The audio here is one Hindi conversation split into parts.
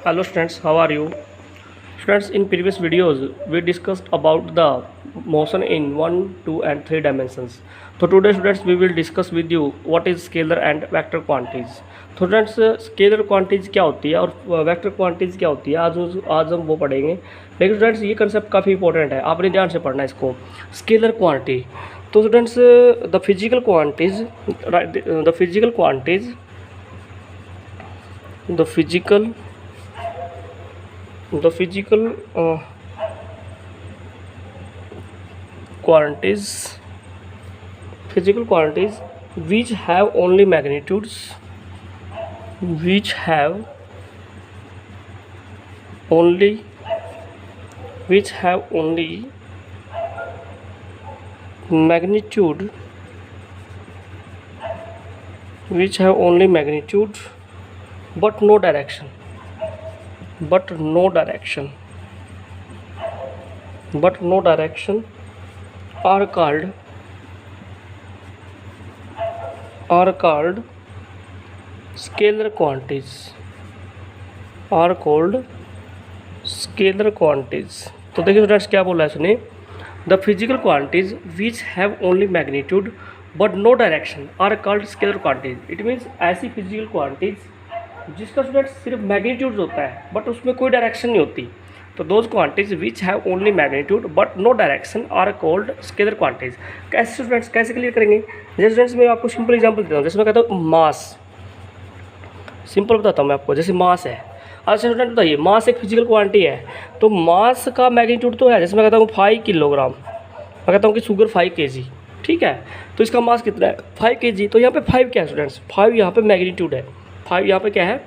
Hello students, how are you? Students, in previous videos we discussed about the motion in 1, 2 and 3 dimensions. So today students we will discuss with you what is scalar and vector quantities. तो स्टूडेंट्स स्केलर क्वांटिटीज क्या होती है और वेक्टर क्वांटिटीज क्या होती है आज हम वो पढ़ेंगे। लेकिन स्टूडेंट्स ये कंसेप्ट काफ़ी इंपॉर्टेंट है, आपने ध्यान से पढ़ना है इसको। स्केलर क्वांटिटी, तो students the physical quantities the physical quantities the physical quantities which have only magnitudes which have only magnitude but no direction are called scalar quantities तो देखिए स्टूडेंट्स क्या बोला है, सुनिए। The physical quantities which have only magnitude but no direction are called scalar quantities. It means ऐसी फिजिकल क्वांटिटीज जिसका स्टूडेंट सिर्फ मैग्नीट्यूड होता है बट उसमें कोई डायरेक्शन नहीं होती, तो those quantities which have only magnitude but no direction are called scalar quantities. कैसे स्टूडेंट्स कैसे क्लियर करेंगे? जैसे स्टूडेंट्स मैं आपको सिंपल एग्जांपल देता हूँ। जैसे मैं कहता हूँ मास, सिंपल बताता हूँ मैं आपको। जैसे मास है, अच्छा स्टूडेंट बताइए, मास एक फिजिकल क्वांटिटी है, तो मास का मैग्नीट्यूड तो है। जैसे मैं कहता हूँ 5 किलोग्राम, मैं कहता हूँ कि शुगर 5 kg, ठीक है, तो इसका मास कितना है? 5 kg। तो यहाँ पे 5 क्या है स्टूडेंट्स? 5 यहाँ पे मैग्नीट्यूड है, 5 यहाँ पे क्या है?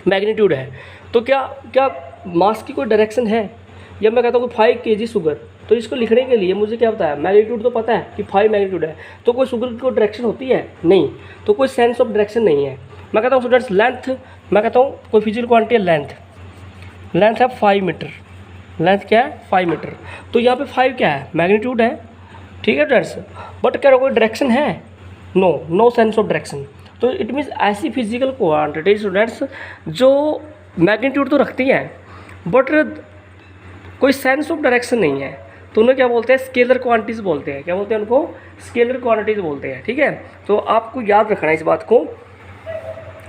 मैग्नीट्यूड है। तो क्या मास की कोई डायरेक्शन है? या मैं कहता हूँ कि 5 kg शुगर, तो इसको लिखने के लिए मुझे क्या पता है? मैग्नीट्यूड तो पता है कि 5 मैग्नीट्यूड है, तो कोई शुगर की कोई डायरेक्शन होती है? नहीं, तो कोई सेंस ऑफ डायरेक्शन नहीं है। मैं कहता हूँ स्टूडेंट्स लेंथ, मैं कहता हूँ कोई फिजिकल क्वांटिटी है लेंथ है 5 मीटर। लेंथ क्या है? 5 मीटर। तो यहाँ पे 5 क्या है? मैग्नीट्यूड है, ठीक है स्टूडेंट्स। बट क्या कोई डायरेक्शन है? No sense of direction. तो इट मीन्स ऐसी फिजिकल क्वांटिटी स्टूडेंट्स जो मैग्नीट्यूड तो रखती हैं बट कोई सेंस ऑफ डायरेक्शन नहीं है, तो उन्हें क्या बोलते हैं? स्केलर क्वांटिटीज बोलते हैं। क्या बोलते हैं उनको? स्केलर क्वांटिटीज बोलते हैं, ठीक है। तो आपको याद रखना है इस बात को।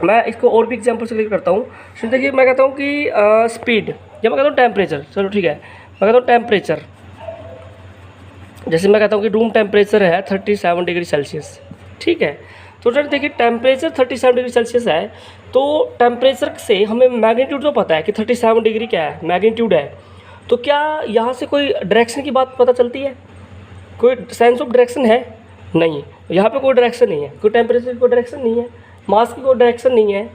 मैं इसको और भी एग्जांपल से क्लियर करता हूँ। देखिए मैं कहता हूँ कि स्पीड, या मैं कहता हूँ टेम्परेचर, चलो ठीक है, मैं कहता हूँ टेम्परेचर। जैसे मैं कहता हूँ कि रूम टेम्परेचर है 37 डिग्री सेल्सियस, ठीक है। तो सर देखिए टेम्परेचर 37 डिग्री सेल्सियस है, तो टेम्परेचर से हमें मैग्नीट्यूड तो पता है कि 37 डिग्री क्या है? मैग्नीट्यूड है। तो क्या यहाँ से कोई डायरेक्शन की बात पता चलती है? कोई सेंस ऑफ डायरेक्शन है? नहीं, यहाँ पे कोई डायरेक्शन नहीं है। कोई टेम्परेचर की कोई डायरेक्शन नहीं है, मास की कोई डायरेक्शन नहीं है,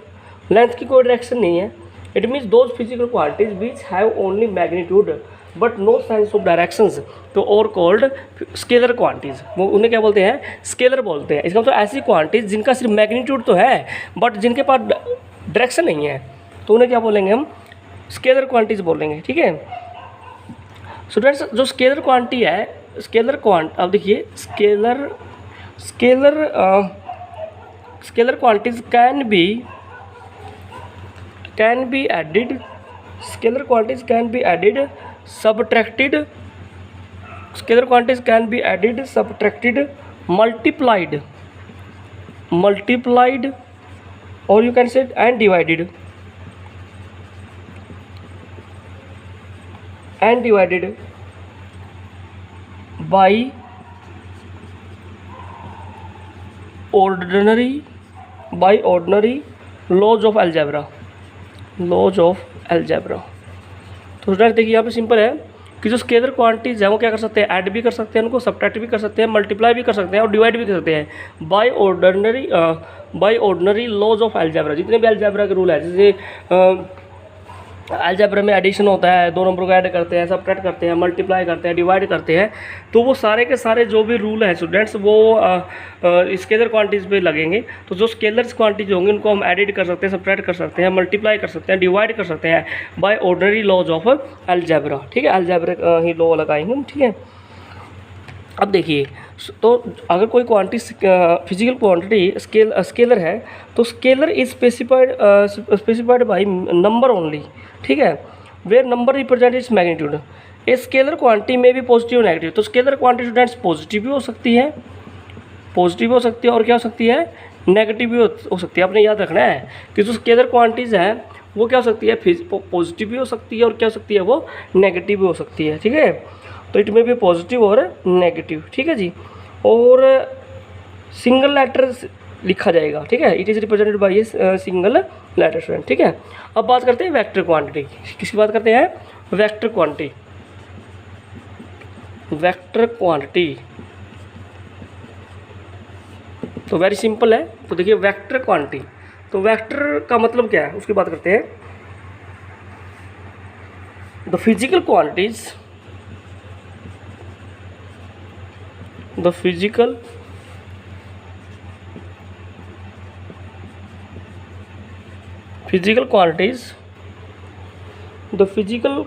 लेंथ की कोई डायरेक्शन नहीं है। It means those physical quantities which have only magnitude but no sense of directions तो और कॉल्ड स्केलर क्वांटिटीज। वो उन्हें क्या बोलते हैं? स्केलर बोलते हैं। इसका मतलब ऐसी क्वांटिटीज जिनका सिर्फ मैग्नीट्यूड तो है बट जिनके पास डायरेक्शन नहीं है, तो उन्हें क्या बोलेंगे? हम स्केलर क्वांटिटीज बोलेंगे, ठीक है। स्टूडेंट्स जो स्केलर क्वांटिटी है, अब देखिए scalar quantities can be added, scalar quantities can be added, subtracted, scalar quantities can be added, subtracted, multiplied, or you can say and divided by ordinary laws of algebra। तो स्टूडेंट देखिए यहाँ पे सिंपल है कि जो स्केलर क्वांटिटीज है वो क्या कर सकते हैं? ऐड भी कर सकते हैं, उनको सब्ट्रैक्ट भी कर सकते हैं, मल्टीप्लाई भी कर सकते हैं और डिवाइड भी कर सकते हैं by ordinary laws of algebra. जितने भी अलजेब्रा के रूल है, जैसे अलजेब्रा में एडिशन होता है, दो नंबर को ऐड करते हैं, सब्ट्रैक्ट करते हैं, मल्टीप्लाई करते हैं, डिवाइड करते हैं, तो वो सारे के सारे जो भी रूल हैं स्टूडेंट्स वो स्केलर क्वांटिटीज़ पे लगेंगे। तो जो स्केलर क्वांटिटीज होंगे उनको हम एडिट कर सकते हैं, सब्ट्रैक्ट कर सकते हैं, मल्टीप्लाई कर सकते हैं, डिवाइड कर सकते हैं by ordinary laws of algebra. ठीक है, अलजेब्रा ही लॉ लगाएंगे हम। ठीक है, अब देखिए, तो अगर कोई क्वांटिटी फिजिकल क्वांटिटी स्केलर है, तो scalar is specified by number only, ठीक है, where number represent its magnitude. A scalar quantity में भी पॉजिटिव और नेगेटिव, तो स्केलर क्वांटिटी स्टूडेंट्स पॉजिटिव भी हो सकती है, पॉजिटिव भी हो सकती है, और क्या हो सकती है, नेगेटिव भी हो सकती है। आपने याद रखना है कि जो स्केलर क्वांटिटीज़ हैं वो क्या हो सकती है, पॉजिटिव भी हो सकती है, और क्या हो सकती है, वो नेगेटिव भी हो सकती है, ठीक है। तो इट में भी पॉजिटिव और नेगेटिव, ठीक है जी। और सिंगल लेटर लिखा जाएगा, ठीक है, it is represented by a single letter student, ठीक है। अब बात करते हैं वेक्टर क्वांटिटी, किसकी बात करते हैं, वेक्टर क्वांटिटी। वेक्टर क्वांटिटी तो वेरी सिंपल है। तो देखिए वेक्टर क्वांटिटी, तो वेक्टर का मतलब क्या है उसकी बात करते हैं। The physical quantities, the physical quantities, the physical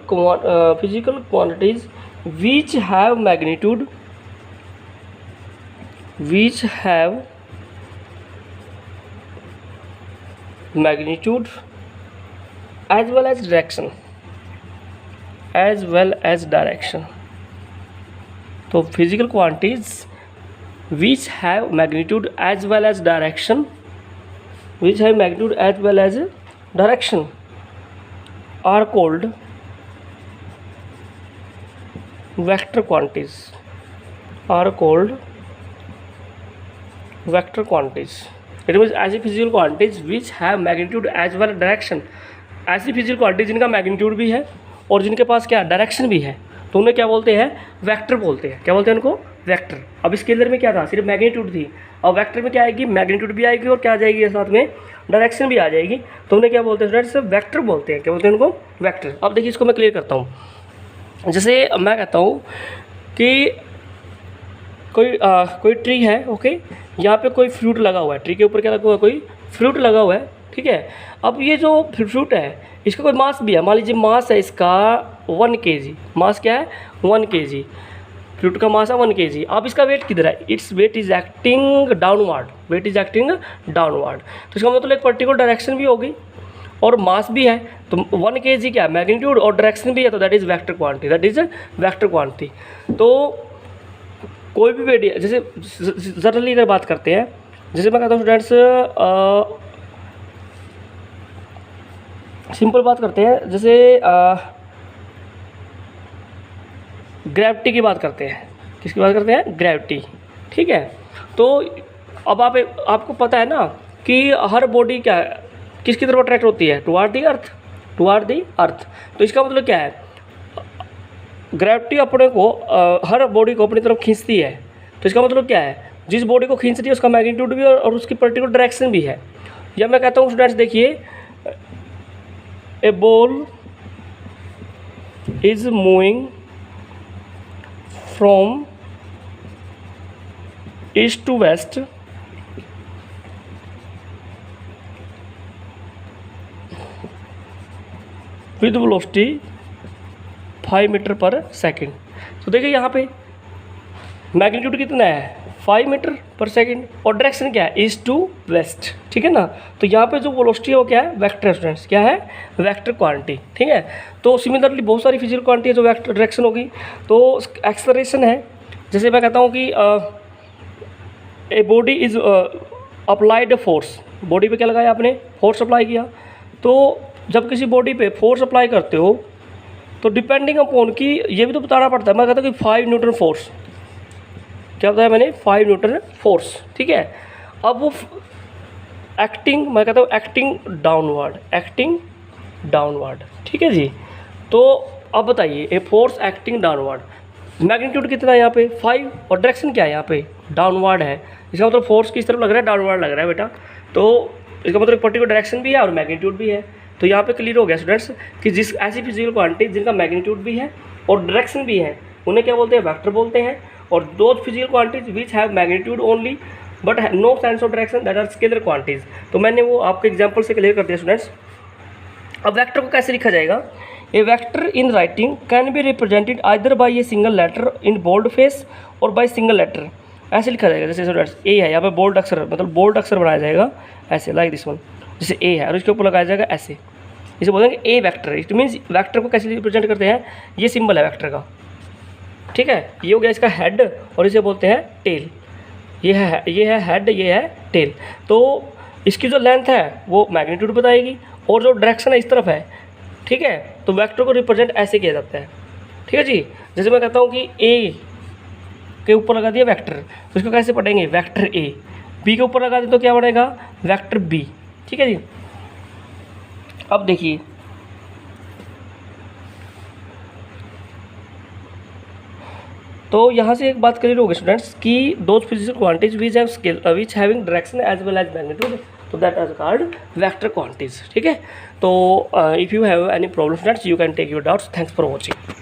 quantities which have magnitude, as well as direction, तो physical quantities which have magnitude as well as direction, are called vector quantities, It means ऐसी physical quantities which have magnitude as well as direction, ऐसी फिजिकल क्वांटिटीज जिनका मैग्नीट्यूड भी है और जिनके पास क्या डायरेक्शन भी है, तो उन्हें क्या बोलते हैं, वेक्टर बोलते हैं। क्या बोलते हैं उनको, वेक्टर। अब स्केलर में क्या था, सिर्फ मैग्नीट्यूड थी, और वेक्टर में क्या आएगी, मैग्नीट्यूड भी आएगी और क्या आ जाएगी साथ में, डायरेक्शन भी आ जाएगी, तो उन्हें क्या बोलते हैं स्टूडेंट्स, वेक्टर बोलते हैं। क्या बोलते हैं उनको, वेक्टर। अब देखिए इसको मैं क्लियर करता हूँ। जैसे मैं कहता हूँ कि कोई ट्री है, ओके, यहाँ पे कोई फ्रूट लगा हुआ है, ट्री के ऊपर क्या लगा हुआ है, कोई फ्रूट लगा हुआ है, ठीक है। अब ये जो फ्रूट है इसका कोई मास भी है, मान लीजिए मास है इसका 1 kg, मास क्या है 1 kg, फ्रूट का मास है 1 kg। अब इसका वेट किधर है, its weight is acting downward, तो इसका मतलब एक पर्टिकुलर डायरेक्शन भी होगी और मास भी है, तो 1 kg क्या है, मैग्नीट्यूड और डायरेक्शन भी है, तो दैट इज़ वेक्टर क्वांटिटी, तो कोई भी वेट, जैसे जनरली अगर बात करते हैं, जैसे मैं कहता हूँ स्टूडेंट्स, सिंपल बात करते हैं, जैसे ग्रेविटी की बात करते हैं, किसकी बात करते हैं, ग्रेविटी, ठीक है। तो अब आपको पता है ना कि हर बॉडी क्या किसकी तरफ अट्रैक्ट होती है, टुवार्ड दी अर्थ, तो इसका मतलब क्या है, ग्रेविटी अपने को हर बॉडी को अपनी तरफ खींचती है, तो इसका मतलब क्या है, जिस बॉडी को खींच रही है उसका मैग्नीट्यूड भी और उसकी पर्टिकुलर डायरेक्शन भी है। या मैं कहता हूँ स्टूडेंट्स देखिए, a ball is moving from east to west with velocity 5 metre per second. तो देखिए यहाँ पे मैग्नीट्यूड कितना है, 5 मीटर पर सेकेंड, और डायरेक्शन क्या है, ईस्ट टू वेस्ट, ठीक है ना। तो यहाँ पे जो वेलोसिटी है वो क्या है, वेक्टर स्टूडेंट्स, क्या है, वेक्टर क्वांटिटी, ठीक है। तो सिमिलरली बहुत सारी फिजिकल क्वांटिटी है जो वेक्टर डायरेक्शन होगी। तो एक्सेलरेशन है, जैसे मैं कहता हूँ कि a body is applied force, body पे क्या लगाया आपने, फोर्स अप्लाई किया। तो जब किसी बॉडी पे फोर्स अप्लाई करते हो तो डिपेंडिंग अपॉन कि ये भी तो बताना पड़ता है, मैं कहता हूँ कि 5 न्यूटन फोर्स, क्या बताया मैंने, 5 न्यूटन फोर्स, ठीक है। अब वो एक्टिंग, मैं कहता हूँ एक्टिंग डाउनवर्ड, ठीक है जी। तो अब बताइए, a force acting downward, magnitude कितना है यहाँ पे 5, और डायरेक्शन क्या है यहाँ पे, डाउनवर्ड है। इसका मतलब फोर्स किस तरफ लग रहा है, डाउनवर्ड लग रहा है बेटा। तो इसका मतलब पर्टिकुलर डायरेक्शन भी है और मैग्नीट्यूड भी है। तो यहाँ पे क्लियर हो गया स्टूडेंट्स कि जिस ऐसी फिजिकल क्वांटिटी जिनका मैग्नीट्यूड भी है और डायरेक्शन भी है उन्हें क्या बोलते हैं, वेक्टर बोलते हैं। और दो physical quantities which have magnitude only but no sense of direction, that are scalar quantities. तो मैंने वो आपके एग्जांपल से क्लियर कर दिया स्टूडेंट्स। अब वेक्टर को कैसे लिखा जाएगा, a vector in writing can be represented either by a single letter in bold face और बाई सिंगल लेटर। ऐसे लिखा जाएगा, जैसे स्टूडेंट्स ए है, यहाँ पे बोल्ड अक्षर मतलब बोल्ड अक्षर बनाया जाएगा ऐसे, लाइक दिस वन, जैसे ए है और इसके ऊपर लगाया जाएगा ऐसे, इसे बोलेंगे ए वेक्टर। इट मीन्स वेक्टर को कैसे रिप्रेजेंट करते हैं, ये सिंबल है वेक्टर का, ठीक है। ये हो गया इसका हेड और इसे बोलते हैं टेल। ये है हेड, ये है टेल। तो इसकी जो लेंथ है वो मैग्नीट्यूड बताएगी और जो डायरेक्शन है इस तरफ है, ठीक है। तो वेक्टर को रिप्रेजेंट ऐसे किया जाता है, ठीक है जी। जैसे मैं कहता हूँ कि ए के ऊपर लगा दिया वेक्टर, तो इसको कैसे पढ़ेंगे, वेक्टर ए। बी के ऊपर लगा दिया तो क्या बनेगा, वेक्टर बी, ठीक है जी। अब देखिए, तो यहाँ से एक बात क्लियर होगी स्टूडेंट्स कि those physical quantities which having direction as well as magnitude, तो that is called vector quantities, ठीक है। तो if you have any problem students, you can take your doubts. Thanks for watching.